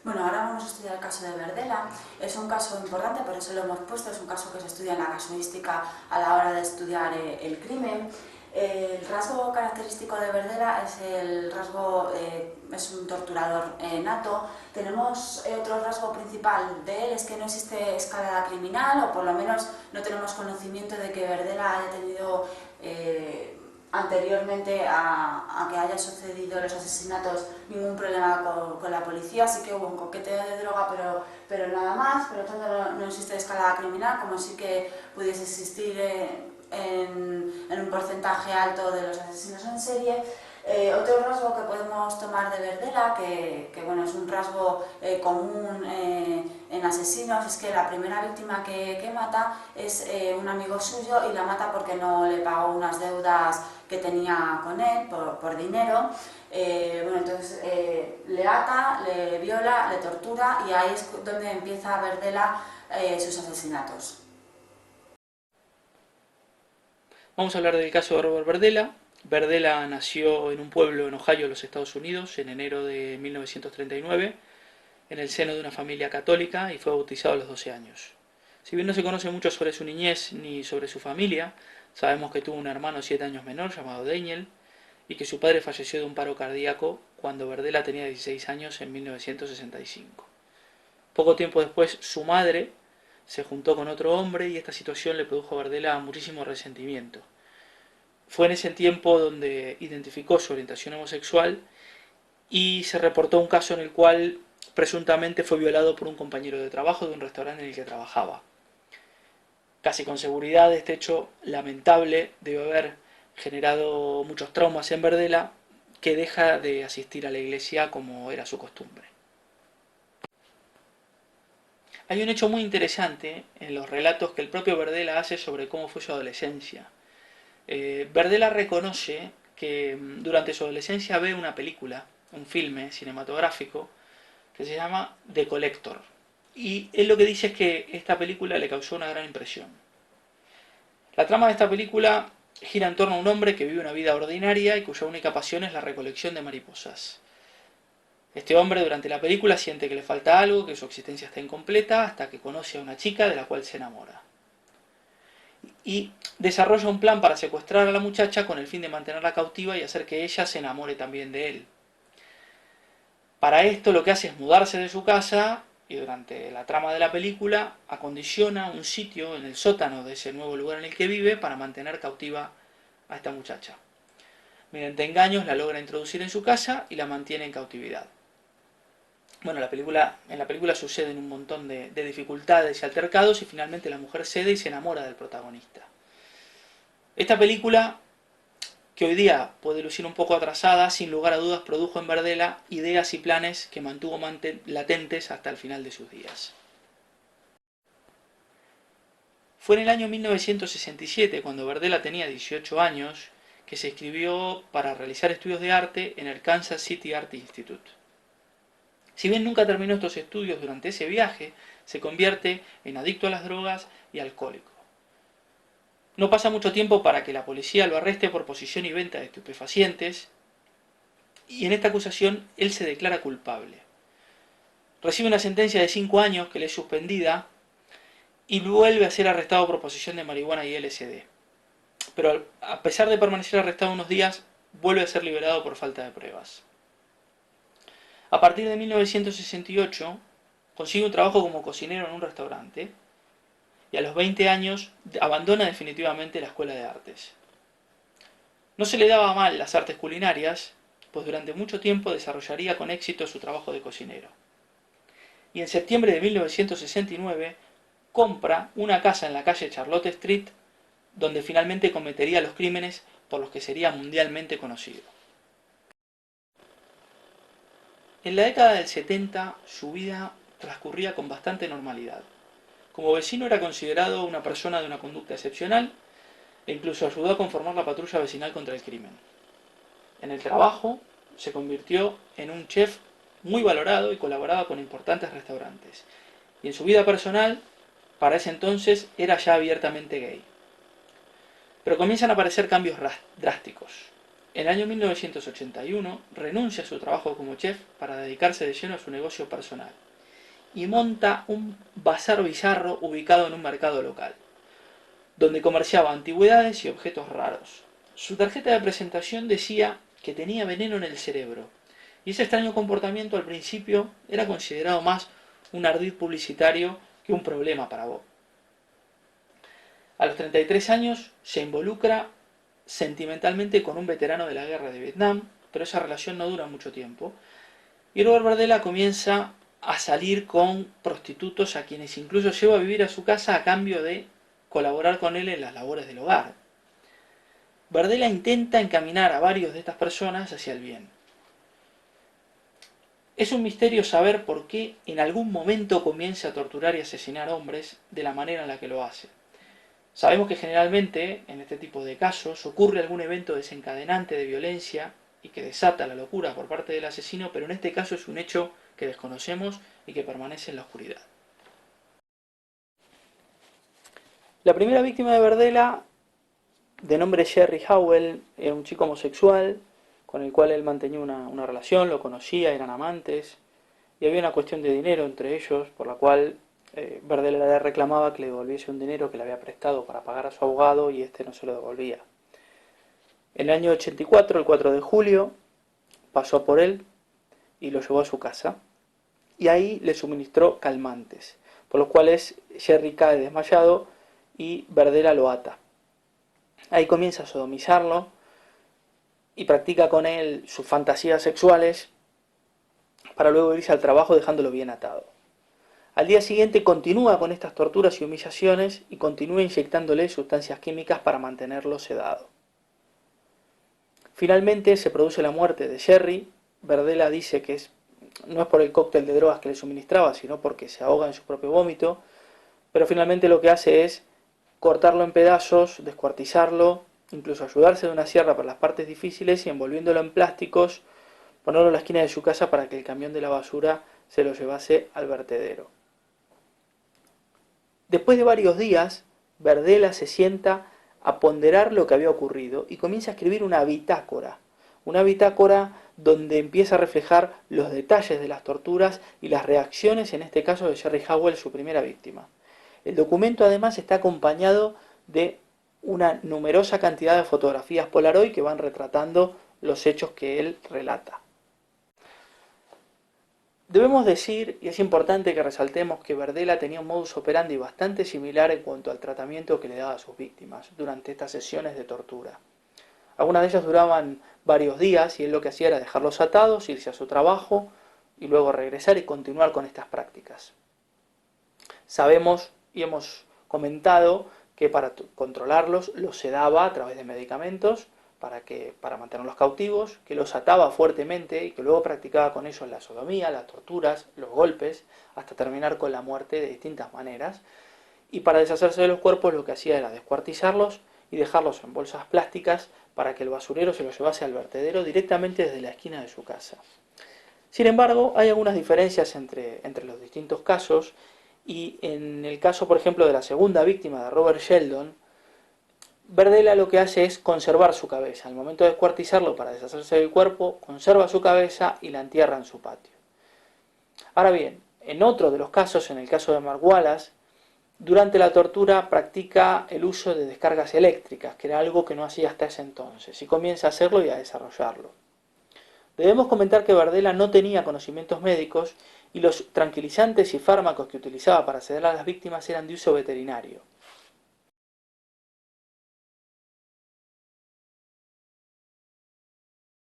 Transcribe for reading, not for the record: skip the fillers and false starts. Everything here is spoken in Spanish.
Bueno, ahora vamos a estudiar el caso de Verdela. Es un caso importante, por eso lo hemos puesto, es un caso que se estudia en la casuística a la hora de estudiar el crimen. El rasgo característico de Verdela es el rasgo, es un torturador nato. Tenemos otro rasgo principal de él, es que no existe escalada criminal, o por lo menos no tenemos conocimiento de que Verdela haya tenido anteriormente a que haya sucedido los asesinatos ningún problema con la policía. Sí que hubo un coqueteo de droga, pero nada más. Por lo tanto no existe escalada criminal, como sí que pudiese existir en un porcentaje alto de los asesinos en serie. Otro rasgo que podemos tomar de Verdela, que bueno, es un rasgo común en asesinos, es que la primera víctima que mata es un amigo suyo, y la mata porque no le pagó unas deudas que tenía con él por dinero. Bueno, entonces le ata, le viola, le tortura, y ahí es donde empieza Verdela sus asesinatos. Vamos a hablar del caso de Robert Verdela. Verdela nació en un pueblo en Ohio, los Estados Unidos, en enero de 1939, en el seno de una familia católica, y fue bautizado a los 12 años. Si bien no se conoce mucho sobre su niñez ni sobre su familia, sabemos que tuvo un hermano 7 años menor llamado Daniel, y que su padre falleció de un paro cardíaco cuando Verdela tenía 16 años en 1965. Poco tiempo después, su madre se juntó con otro hombre, y esta situación le produjo a Verdela muchísimo resentimiento. Fue en ese tiempo donde identificó su orientación homosexual y se reportó un caso en el cual presuntamente fue violado por un compañero de trabajo de un restaurante en el que trabajaba. Casi con seguridad, este hecho lamentable debe haber generado muchos traumas en Verdela, que deja de asistir a la iglesia como era su costumbre. Hay un hecho muy interesante en los relatos que el propio Verdela hace sobre cómo fue su adolescencia. Verdela reconoce que durante su adolescencia ve una película, un filme cinematográfico, que se llama The Collector. Y él lo que dice es que esta película le causó una gran impresión. La trama de esta película gira en torno a un hombre que vive una vida ordinaria y cuya única pasión es la recolección de mariposas. Este hombre durante la película siente que le falta algo, que su existencia está incompleta, hasta que conoce a una chica de la cual se enamora. Y desarrolla un plan para secuestrar a la muchacha con el fin de mantenerla cautiva y hacer que ella se enamore también de él. Para esto lo que hace es mudarse de su casa, y durante la trama de la película acondiciona un sitio en el sótano de ese nuevo lugar en el que vive para mantener cautiva a esta muchacha. Mediante engaños la logra introducir en su casa y la mantiene en cautividad. Bueno, en la película suceden un montón de dificultades y altercados, y finalmente la mujer cede y se enamora del protagonista. Esta película, que hoy día puede lucir un poco atrasada, sin lugar a dudas produjo en Verdela ideas y planes que mantuvo latentes hasta el final de sus días. Fue en el año 1967, cuando Verdela tenía 18 años, que se inscribió para realizar estudios de arte en el Kansas City Art Institute. Si bien nunca terminó estos estudios durante ese viaje, se convierte en adicto a las drogas y alcohólico. No pasa mucho tiempo para que la policía lo arreste por posesión y venta de estupefacientes, y en esta acusación él se declara culpable. Recibe una sentencia de 5 años que le es suspendida, y vuelve a ser arrestado por posesión de marihuana y LSD. Pero a pesar de permanecer arrestado unos días, vuelve a ser liberado por falta de pruebas. A partir de 1968 consigue un trabajo como cocinero en un restaurante, y a los 20 años abandona definitivamente la escuela de artes. No se le daba mal las artes culinarias, pues durante mucho tiempo desarrollaría con éxito su trabajo de cocinero. Y en septiembre de 1969 compra una casa en la calle Charlotte Street, donde finalmente cometería los crímenes por los que sería mundialmente conocido. En la década del 70 su vida transcurría con bastante normalidad. Como vecino era considerado una persona de una conducta excepcional, e incluso ayudó a conformar la patrulla vecinal contra el crimen. En el trabajo se convirtió en un chef muy valorado y colaboraba con importantes restaurantes. Y en su vida personal, para ese entonces, era ya abiertamente gay. Pero comienzan a aparecer cambios drásticos. En el año 1981 renuncia a su trabajo como chef para dedicarse de lleno a su negocio personal y monta un bazar bizarro ubicado en un mercado local, donde comerciaba antigüedades y objetos raros. Su tarjeta de presentación decía que tenía veneno en el cerebro, y ese extraño comportamiento al principio era considerado más un ardid publicitario que un problema para Bob. A los 33 años se involucra sentimentalmente con un veterano de la guerra de Vietnam, pero esa relación no dura mucho tiempo, y Robert Berdella comienza a salir con prostitutos a quienes incluso lleva a vivir a su casa a cambio de colaborar con él en las labores del hogar. Berdella intenta encaminar a varios de estas personas hacia el bien. Es un misterio saber por qué en algún momento comienza a torturar y asesinar hombres de la manera en la que lo hace. Sabemos que generalmente en este tipo de casos ocurre algún evento desencadenante de violencia y que desata la locura por parte del asesino, pero en este caso es un hecho que desconocemos y que permanece en la oscuridad. La primera víctima de Berdella, de nombre Jerry Howell, era un chico homosexual con el cual él mantenía una relación, lo conocía, eran amantes, y había una cuestión de dinero entre ellos, por la cual Berdella le reclamaba que le devolviese un dinero que le había prestado para pagar a su abogado y este no se lo devolvía. En el año 84, el 4 de julio, pasó por él y lo llevó a su casa, y ahí le suministró calmantes, por los cuales Jerry cae desmayado y Berdella lo ata. Ahí comienza a sodomizarlo y practica con él sus fantasías sexuales para luego irse al trabajo dejándolo bien atado. Al día siguiente continúa con estas torturas y humillaciones y continúa inyectándole sustancias químicas para mantenerlo sedado. Finalmente se produce la muerte de Jerry. Berdella dice que no es por el cóctel de drogas que le suministraba, sino porque se ahoga en su propio vómito, pero finalmente lo que hace es cortarlo en pedazos, descuartizarlo, incluso ayudarse de una sierra para las partes difíciles y envolviéndolo en plásticos, ponerlo en la esquina de su casa para que el camión de la basura se lo llevase al vertedero. Después de varios días, Berdella se sienta a ponderar lo que había ocurrido y comienza a escribir una bitácora donde empieza a reflejar los detalles de las torturas y las reacciones, en este caso de Jerry Howell, su primera víctima. El documento además está acompañado de una numerosa cantidad de fotografías Polaroid que van retratando los hechos que él relata. Debemos decir, y es importante que resaltemos, que Berdella tenía un modus operandi bastante similar en cuanto al tratamiento que le daba a sus víctimas durante estas sesiones de tortura. Algunas de ellas duraban varios días y él lo que hacía era dejarlos atados, irse a su trabajo y luego regresar y continuar con estas prácticas. Sabemos y hemos comentado que para controlarlos los sedaba a través de medicamentos para mantenerlos cautivos, que los ataba fuertemente y que luego practicaba con ellos la sodomía, las torturas, los golpes, hasta terminar con la muerte de distintas maneras. Y para deshacerse de los cuerpos lo que hacía era descuartizarlos y dejarlos en bolsas plásticas para que el basurero se los llevase al vertedero directamente desde la esquina de su casa. Sin embargo, hay algunas diferencias entre los distintos casos, y en el caso, por ejemplo, de la segunda víctima de Robert Sheldon, Berdella lo que hace es conservar su cabeza. Al momento de descuartizarlo para deshacerse del cuerpo, conserva su cabeza y la entierra en su patio. Ahora bien, en otro de los casos, en el caso de Mark Wallace, durante la tortura practica el uso de descargas eléctricas, que era algo que no hacía hasta ese entonces, y comienza a hacerlo y a desarrollarlo. Debemos comentar que Berdella no tenía conocimientos médicos y los tranquilizantes y fármacos que utilizaba para sedar a las víctimas eran de uso veterinario.